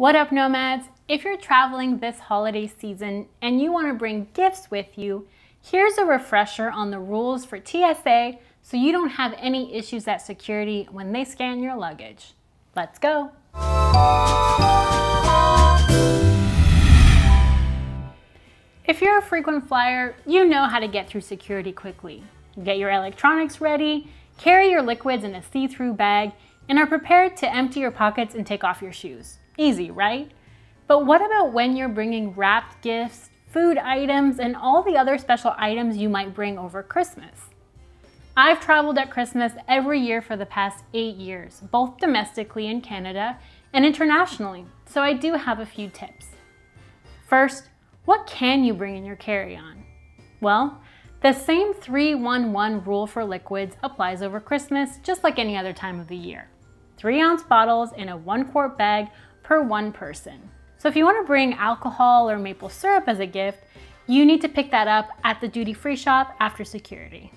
What up, nomads? If you're traveling this holiday season and you want to bring gifts with you, here's a refresher on the rules for TSA so you don't have any issues at security when they scan your luggage. Let's go! If you're a frequent flyer, you know how to get through security quickly. Get your electronics ready, carry your liquids in a see-through bag, and are prepared to empty your pockets and take off your shoes. Easy, right? But what about when you're bringing wrapped gifts, food items, and all the other special items you might bring over Christmas? I've traveled at Christmas every year for the past 8 years, both domestically in Canada and internationally, so I do have a few tips. First, what can you bring in your carry-on? Well, the same 3-1-1 rule for liquids applies over Christmas, just like any other time of the year. 3-ounce bottles in a 1-quart bag per one person. So if you want to bring alcohol or maple syrup as a gift, you need to pick that up at the duty-free shop after security.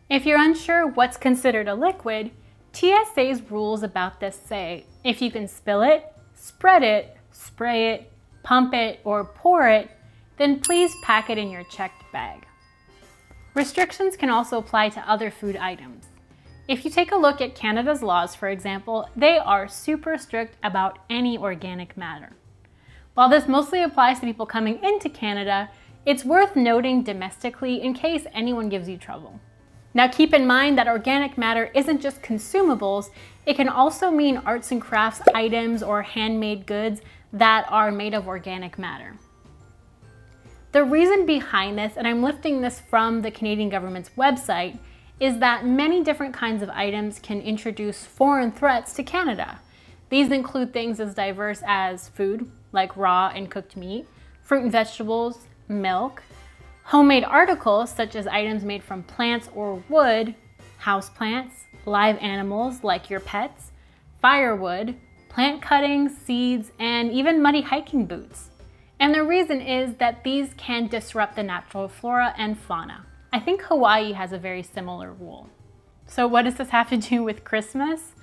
If you're unsure what's considered a liquid, TSA's rules about this say if you can spill it, spread it, spray it, pump it, or pour it, then please pack it in your checked bag. Restrictions can also apply to other food items. If you take a look at Canada's laws, for example, they are super strict about any organic matter. While this mostly applies to people coming into Canada, it's worth noting domestically in case anyone gives you trouble. Now keep in mind that organic matter isn't just consumables, it can also mean arts and crafts items or handmade goods that are made of organic matter. The reason behind this, and I'm lifting this from the Canadian government's website, is that many different kinds of items can introduce foreign threats to Canada. These include things as diverse as food, like raw and cooked meat, fruit and vegetables, milk, homemade articles such as items made from plants or wood, houseplants, live animals like your pets, firewood, plant cuttings, seeds, and even muddy hiking boots. And the reason is that these can disrupt the natural flora and fauna. I think Hawaii has a very similar rule. So what does this have to do with Christmas?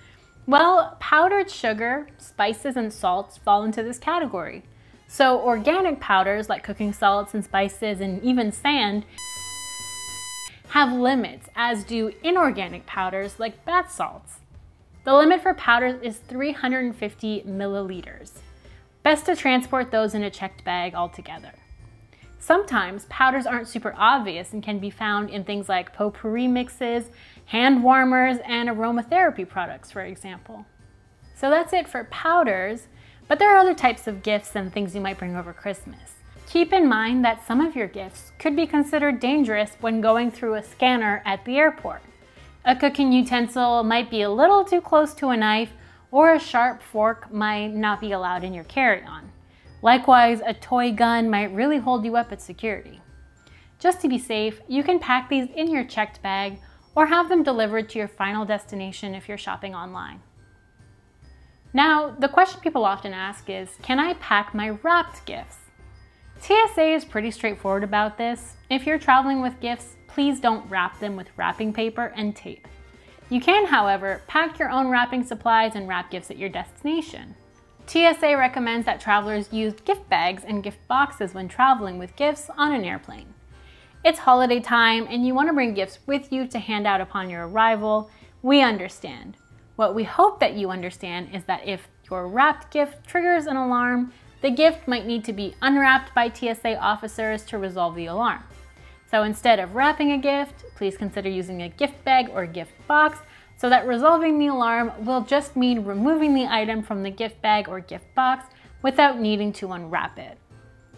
Well, powdered sugar, spices, and salts fall into this category. So organic powders like cooking salts and spices and even sand have limits, as do inorganic powders like bath salts. The limit for powders is 350 milliliters. Best to transport those in a checked bag altogether. Sometimes powders aren't super obvious and can be found in things like potpourri mixes, hand warmers, and aromatherapy products, for example. So that's it for powders, but there are other types of gifts and things you might bring over Christmas. Keep in mind that some of your gifts could be considered dangerous when going through a scanner at the airport. A cooking utensil might be a little too close to a knife, or a sharp fork might not be allowed in your carry-on. Likewise, a toy gun might really hold you up at security. Just to be safe, you can pack these in your checked bag or have them delivered to your final destination if you're shopping online. Now, the question people often ask is, can I pack my wrapped gifts? TSA is pretty straightforward about this. If you're traveling with gifts, please don't wrap them with wrapping paper and tape. You can, however, pack your own wrapping supplies and wrap gifts at your destination. TSA recommends that travelers use gift bags and gift boxes when traveling with gifts on an airplane. It's holiday time and you want to bring gifts with you to hand out upon your arrival. We understand. What we hope that you understand is that if your wrapped gift triggers an alarm, the gift might need to be unwrapped by TSA officers to resolve the alarm. So instead of wrapping a gift, please consider using a gift bag or gift box so that resolving the alarm will just mean removing the item from the gift bag or gift box without needing to unwrap it.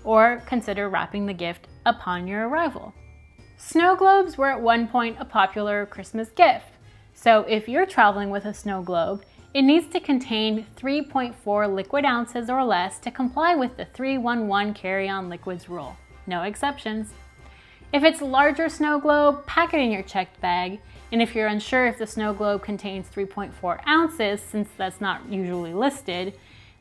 Or consider wrapping the gift upon your arrival. Snow globes were at one point a popular Christmas gift. So if you're traveling with a snow globe, it needs to contain 3.4 liquid ounces or less to comply with the 3-1-1 carry-on liquids rule. No exceptions. If it's a larger snow globe, pack it in your checked bag. And if you're unsure if the snow globe contains 3.4 ounces, since that's not usually listed,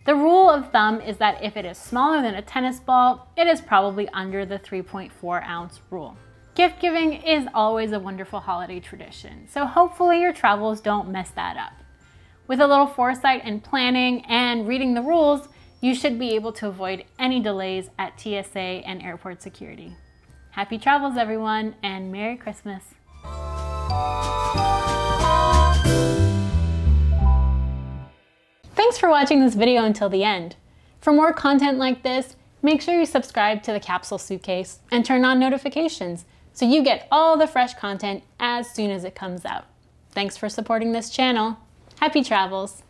the rule of thumb is that if it is smaller than a tennis ball, it is probably under the 3.4 ounce rule. Gift giving is always a wonderful holiday tradition, so hopefully your travels don't mess that up. With a little foresight and planning and reading the rules, you should be able to avoid any delays at TSA and airport security. Happy travels, everyone, and Merry Christmas. Thanks for watching this video until the end. For more content like this, make sure you subscribe to the Capsule Suitcase and turn on notifications so you get all the fresh content as soon as it comes out. Thanks for supporting this channel. Happy travels!